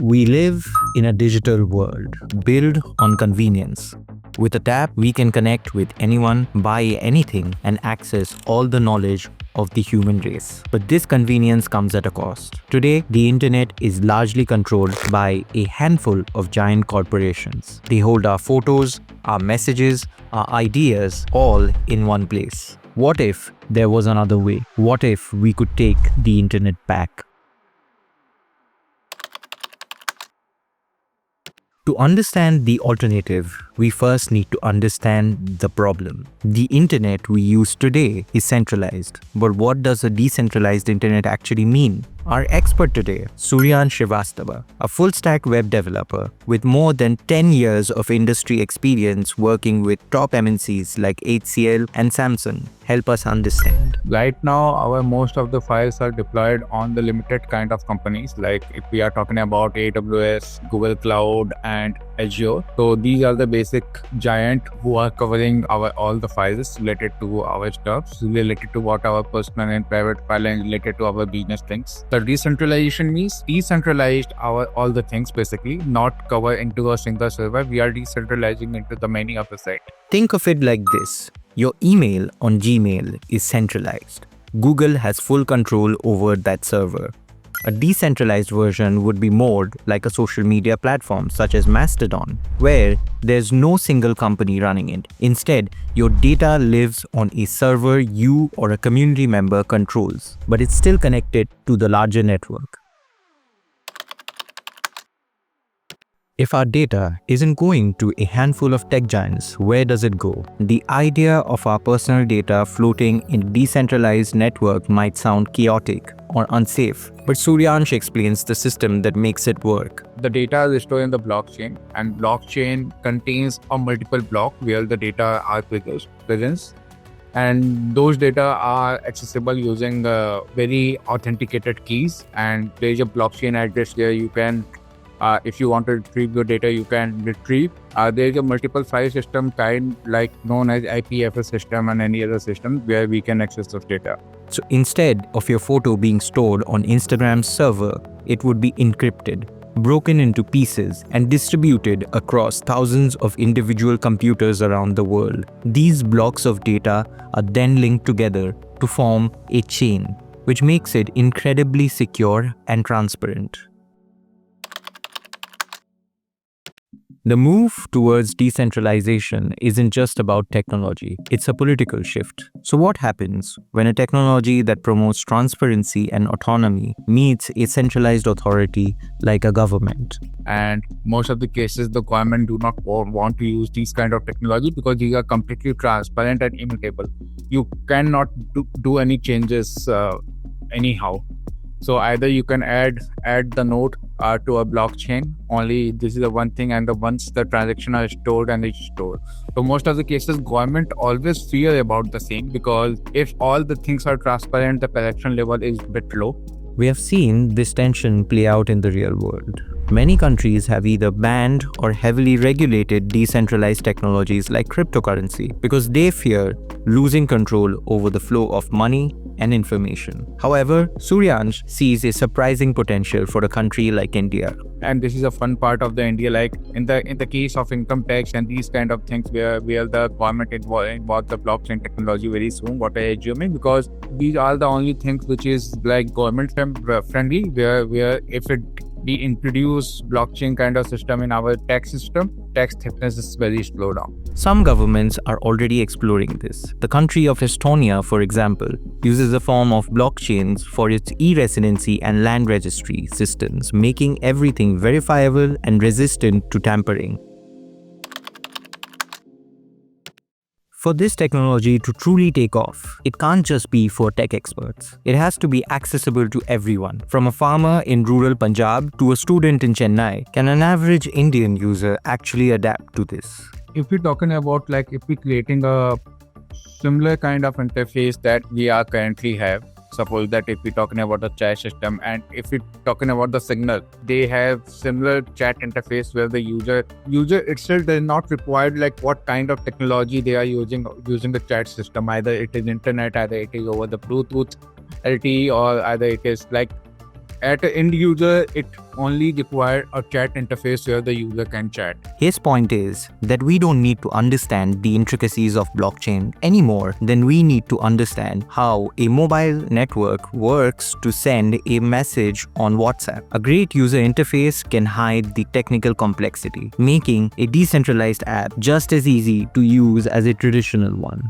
We live in a digital world built on convenience. With a tap, we can connect with anyone, buy anything, and access all the knowledge of the human race. But this convenience comes at a cost. Today, the internet is largely controlled by a handful of giant corporations. They hold our photos, our messages, our ideas all in one place. What if there was another way? What if we could take the internet back? To understand the alternative, we first need to understand the problem. The internet we use today is centralized, but what does a decentralized internet actually mean? Our expert today, Suryan Srivastava, a full-stack web developer with more than 10 years of industry experience working with top MNCs like HCL and Samsung, help us understand. Right now, our most of the files are deployed on the limited kind of companies. Like if we are talking about AWS, Google Cloud, and Azure. So these are the basic giant who are covering all the files related to our stuff, related to what our personal and private file and related to our business things. The decentralization means decentralized all the things basically, not cover into a single server. We are decentralizing into the many of the site. Think of it like this. Your email on Gmail is centralized. Google has full control over that server. A decentralized version would be more like a social media platform such as Mastodon, where there's no single company running it. Instead, your data lives on a server you or a community member controls, but it's still connected to the larger network. If our data isn't going to a handful of tech giants, where does it go? The idea of our personal data floating in a decentralized network might sound chaotic or unsafe, but Suryansh explains the system that makes it work. The data is stored in the blockchain, and blockchain contains a multiple block where the data are present, and those data are accessible using very authenticated keys. And there is a blockchain address where you can if you want to retrieve your data, you can retrieve. There is a multiple file system kind like known as IPFS system and any other system where we can access those data. So instead of your photo being stored on Instagram's server, it would be encrypted, broken into pieces, and distributed across thousands of individual computers around the world. These blocks of data are then linked together to form a chain, which makes it incredibly secure and transparent. The move towards decentralization isn't just about technology, it's a political shift. So what happens when a technology that promotes transparency and autonomy meets a centralized authority like a government? And most of the cases, the government do not want to use these kind of technology because these are completely transparent and immutable. You cannot do any changes anyhow. So either you can add the node to a blockchain. Only this is the one thing, and once the transaction are stored and it's stored. So most of the cases, government always fear about the same because if all the things are transparent, the correction level is a bit low. We have seen this tension play out in the real world. Many countries have either banned or heavily regulated decentralized technologies like cryptocurrency because they fear losing control over the flow of money and information. However, Suryansh sees a surprising potential for a country like India. And this is a fun part of the India, like in the case of income tax and these kind of things where the government involved the blockchain technology very soon, what I assuming, because these are the only things which is like government friendly, where if we introduce blockchain kind of system in our tax system, tax thickness is very slow down. Some governments are already exploring this. The country of Estonia, for example, uses a form of blockchains for its e-residency and land registry systems, making everything verifiable and resistant to tampering. For this technology to truly take off, it can't just be for tech experts. It has to be accessible to everyone. From a farmer in rural Punjab to a student in Chennai, can an average Indian user actually adapt to this? If we're talking about like if we're creating a similar kind of interface that we are currently have, suppose that if we're talking about the chat system and if we're talking about the Signal, they have similar chat interface where the user itself does not require like what kind of technology they are using the chat system. Either it is internet, either it is over the Bluetooth LTE, or either it is like At an end user, it only requires a chat interface where the user can chat. His point is that we don't need to understand the intricacies of blockchain any more than we need to understand how a mobile network works to send a message on WhatsApp. A great user interface can hide the technical complexity, making a decentralized app just as easy to use as a traditional one.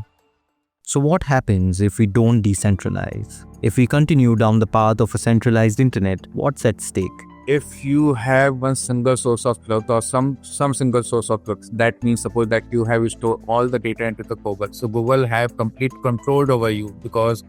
So what happens if we don't decentralize? If we continue down the path of a centralized internet, what's at stake? If you have one single source of truth or some single source of truth, that means suppose that you have stored all the data into the Google. So Google have complete control over you because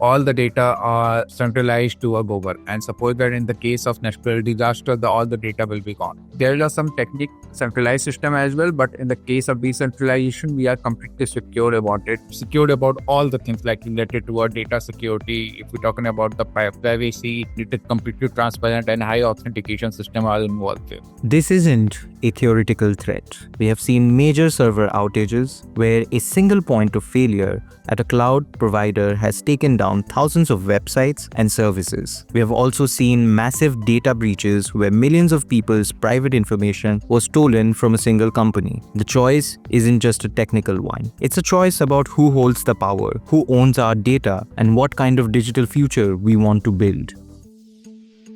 all the data are centralized to a Google. And suppose that in the case of natural disaster, all the data will be gone. There are some technique centralized system as well, but in the case of decentralization, we are completely secure about it. Secure about all the things like related to our data security. If we're talking about the privacy, it is completely transparent and high authentication system are involved there. This isn't a theoretical threat. We have seen major server outages where a single point of failure at a cloud provider has taken down thousands of websites and services. We have also seen massive data breaches where millions of people's private information was stolen from a single company. The choice isn't just a technical one. It's a choice about who holds the power, who owns our data, and what kind of digital future we want to build.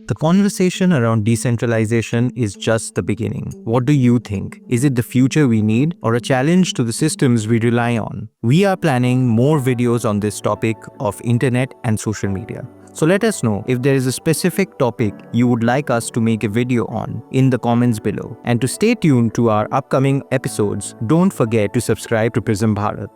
The conversation around decentralization is just the beginning. What do you think? Is it the future we need or a challenge to the systems we rely on? We are planning more videos on this topic of internet and social media. So let us know if there is a specific topic you would like us to make a video on in the comments below. And to stay tuned to our upcoming episodes, don't forget to subscribe to Prism Bharat.